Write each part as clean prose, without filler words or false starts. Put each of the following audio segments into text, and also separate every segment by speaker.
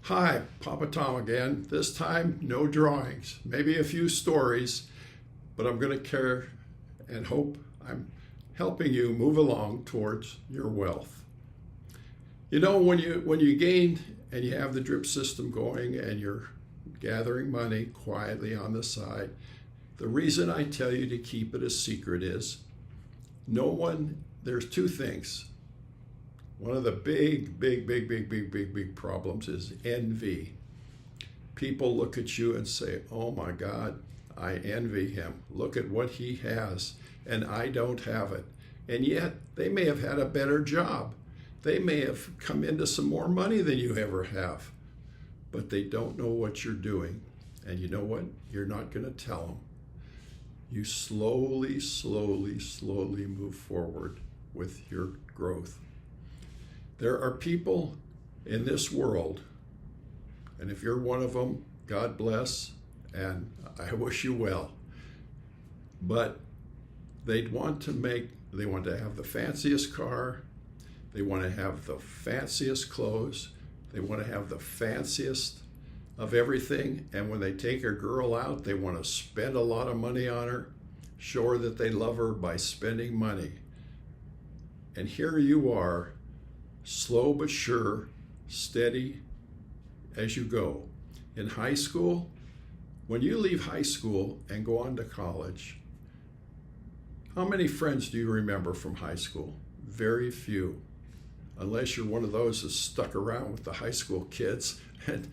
Speaker 1: Hi, Papa Tom again. This time, no drawings, maybe a few stories, but I'm going to care and hope I'm helping you move along towards your wealth. You know, when you gain and you have the drip system going and you're gathering money quietly on the side, the reason I tell you to keep it a secret is there's two things. One of the big problems is envy. People look at you and say, oh my God, I envy him. Look at what he has, and I don't have it. And yet, they may have had a better job. They may have come into some more money than you ever have. But they don't know what you're doing. And you know what? You're not going to tell them. You slowly move forward with your growth. There are people in this world, and if you're one of them, God bless, and I wish you well. But they want to have the fanciest car, they want to have the fanciest clothes, they want to have the fanciest of everything, and when they take a girl out, they want to spend a lot of money on her, show her that they love her by spending money. And here you are, slow but sure, steady as you go. In high school, when you leave high school and go on to college, how many friends do you remember from high school? Very few, unless you're one of those that stuck around with the high school kids and,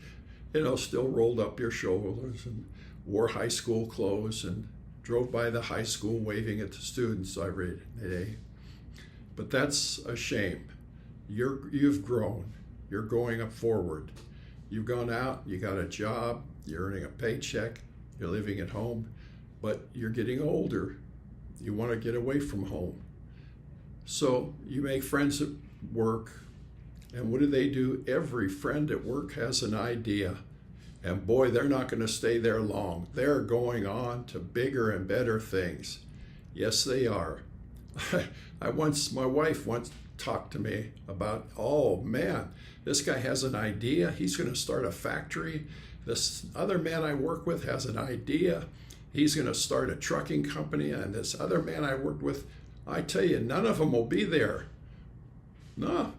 Speaker 1: still rolled up your shoulders and wore high school clothes and drove by the high school waving at the students every day. But that's a shame. You've grown. You're going up forward. You've gone out, you got a job, you're earning a paycheck, you're living at home, but you're getting older. You want to get away from home. So you make friends at work, and what do? Every friend at work has an idea. And boy, they're not going to stay there long. They're going on to bigger and better things. Yes, they are. My wife once talked to me about, oh man, this guy has an idea. He's going to start a factory. This other man I work with has an idea. He's going to start a trucking company. And this other man I worked with, I tell you, none of them will be there. No.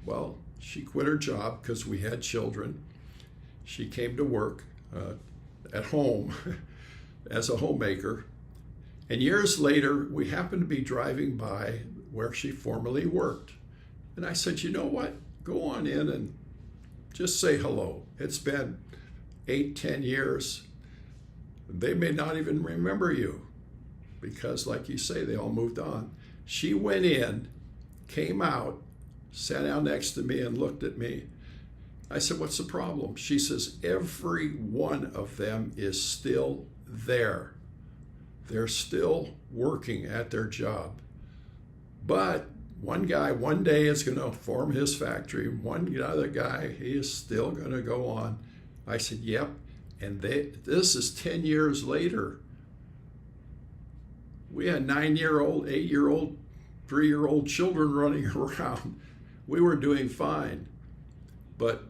Speaker 1: Well, she quit her job because we had children. She came to work at home as a homemaker. And years later, we happened to be driving by where she formerly worked. And I said, you know what? Go on in and just say hello. It's been 8-10 years. They may not even remember you because, like you say, they all moved on. She went in, came out, sat down next to me and looked at me. I said, what's the problem? She says, every one of them is still there. They're still working at their job. But one guy, one day is going to form his factory. One other guy, he is still going to go on. I said, yep. And this is 10 years later. We had 9-year-old, 8-year-old, 3-year-old children running around. We were doing fine. But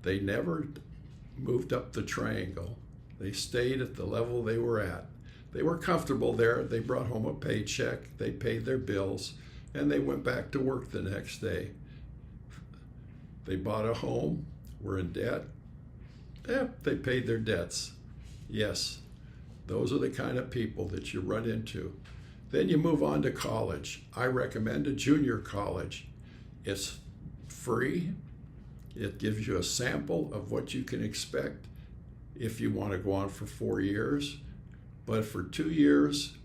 Speaker 1: they never moved up the triangle. They stayed at the level they were at. They were comfortable there. They brought home a paycheck. They paid their bills, and they went back to work the next day. They bought a home, were in debt. They paid their debts. Yes, those are the kind of people that you run into. Then you move on to college. I recommend a junior college. It's free. It gives you a sample of what you can expect if you want to go on for 4 years. But for 2 years,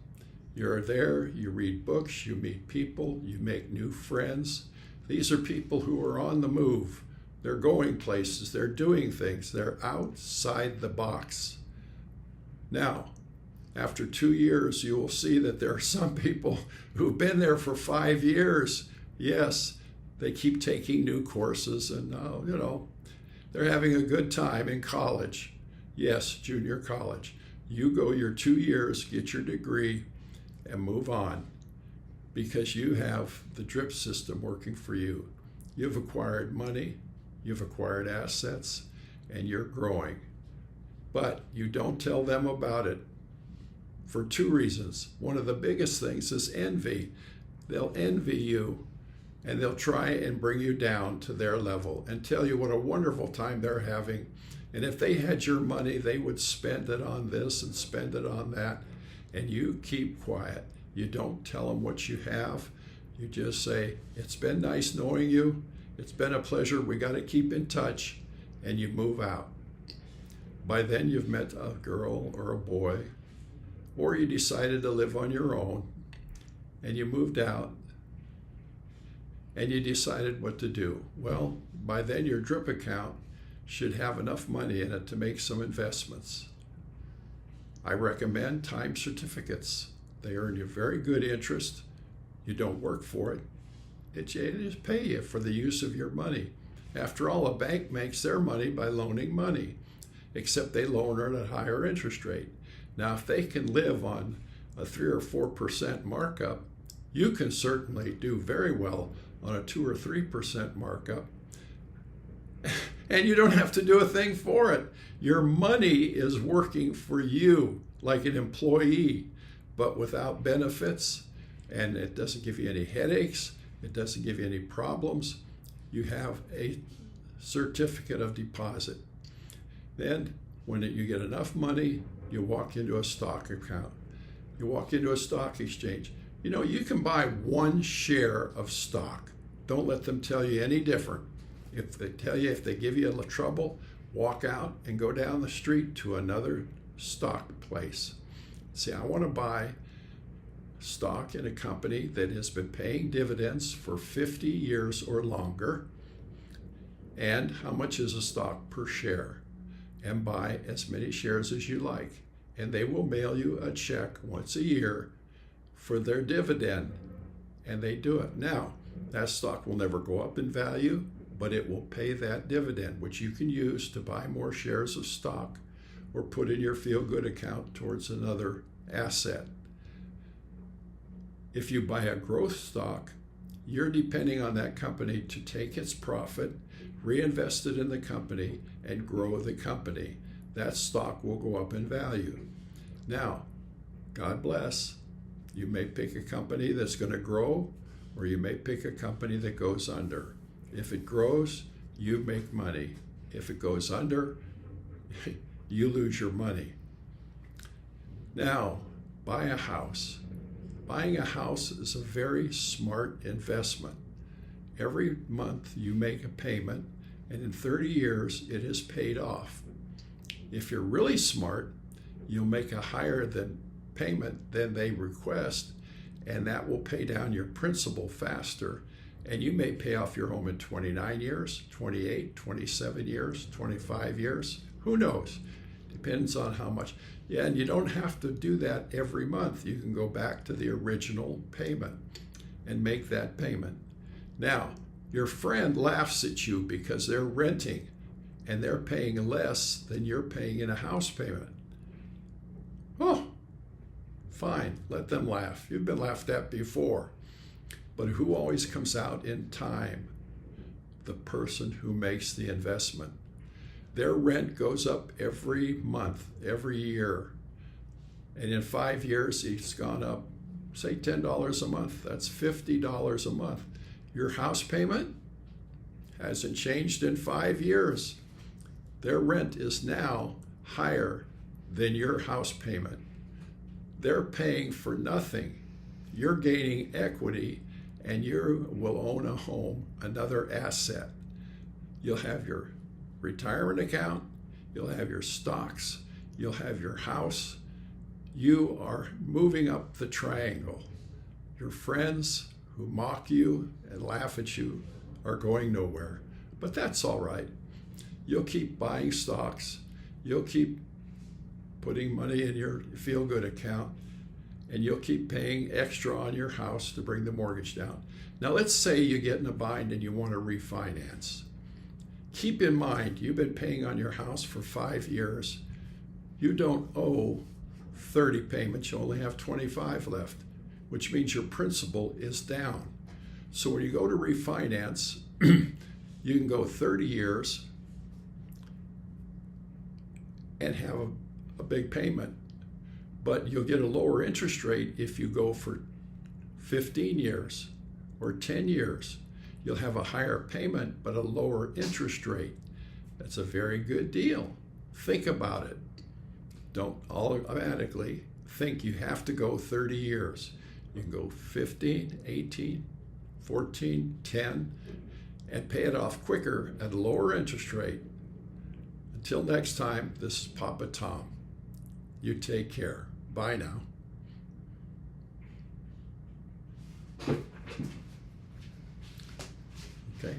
Speaker 1: you're there, you read books, you meet people, you make new friends. These are people who are on the move. They're going places, they're doing things, they're outside the box. Now, after 2 years, you will see that there are some people who've been there for 5 years. Yes, they keep taking new courses and, they're having a good time in college. Yes, junior college. You go your 2 years, get your degree, and move on because you have the drip system working for you. You've acquired money, you've acquired assets, and you're growing. But you don't tell them about it for two reasons. One of the biggest things is envy. They'll envy you, and they'll try and bring you down to their level and tell you what a wonderful time they're having. And if they had your money, they would spend it on this and spend it on that. And you keep quiet. You don't tell them what you have. You just say, it's been nice knowing you. It's been a pleasure. We got to keep in touch. And you move out. By then you've met a girl or a boy, or you decided to live on your own, and you moved out, and you decided what to do. Well, by then your drip account should have enough money in it to make some investments. I recommend time certificates. They earn you very good interest. You don't work for it. It just pay you for the use of your money. After all, a bank makes their money by loaning money, except they loan it at a higher interest rate. Now, if they can live on a 3 or 4% markup, you can certainly do very well on a 2 or 3% markup. And you don't have to do a thing for it. Your money is working for you like an employee, but without benefits, and it doesn't give you any headaches. It doesn't give you any problems. You have a certificate of deposit. Then, when you get enough money, you walk into a stock account. You walk into a stock exchange. You know, you can buy one share of stock. Don't let them tell you any different. If they give you a little trouble, walk out and go down the street to another stock place. Say, I want to buy stock in a company that has been paying dividends for 50 years or longer. And how much is a stock per share? And buy as many shares as you like. And they will mail you a check once a year for their dividend. And they do it. Now, that stock will never go up in value, but it will pay that dividend, which you can use to buy more shares of stock or put in your feel-good account towards another asset. If you buy a growth stock, you're depending on that company to take its profit, reinvest it in the company, and grow the company. That stock will go up in value. Now, God bless. You may pick a company that's going to grow, or you may pick a company that goes under. If it grows, you make money. If it goes under, you lose your money. Now, buy a house. Buying a house is a very smart investment. Every month you make a payment, and in 30 years it is paid off. If you're really smart, you'll make a higher payment than they request, and that will pay down your principal faster. And you may pay off your home in 29 years, 28, 27 years, 25 years. Who knows? Depends on how much. Yeah, and you don't have to do that every month. You can go back to the original payment and make that payment. Now, your friend laughs at you because they're renting and they're paying less than you're paying in a house payment. Oh, fine, let them laugh. You've been laughed at before. But who always comes out in time? The person who makes the investment. Their rent goes up every month, every year. And in 5 years, it's gone up, say $10 a month. That's $50 a month. Your house payment hasn't changed in 5 years. Their rent is now higher than your house payment. They're paying for nothing. You're gaining equity, and you will own a home, another asset. You'll have your retirement account, you'll have your stocks, you'll have your house. You are moving up the triangle. Your friends who mock you and laugh at you are going nowhere. But that's all right. You'll keep buying stocks, you'll keep putting money in your feel-good account, and you'll keep paying extra on your house to bring the mortgage down. Now let's say you get in a bind and you want to refinance. Keep in mind, you've been paying on your house for 5 years. You don't owe 30 payments, you only have 25 left, which means your principal is down. So when you go to refinance, you can go 30 years and have a big payment. But you'll get a lower interest rate if you go for 15 years or 10 years. You'll have a higher payment but a lower interest rate. That's a very good deal. Think about it. Don't automatically think you have to go 30 years. You can go 15, 18, 14, 10, and pay it off quicker at a lower interest rate. Until next time, this is Papa Tom. You take care. Bye now. Okay.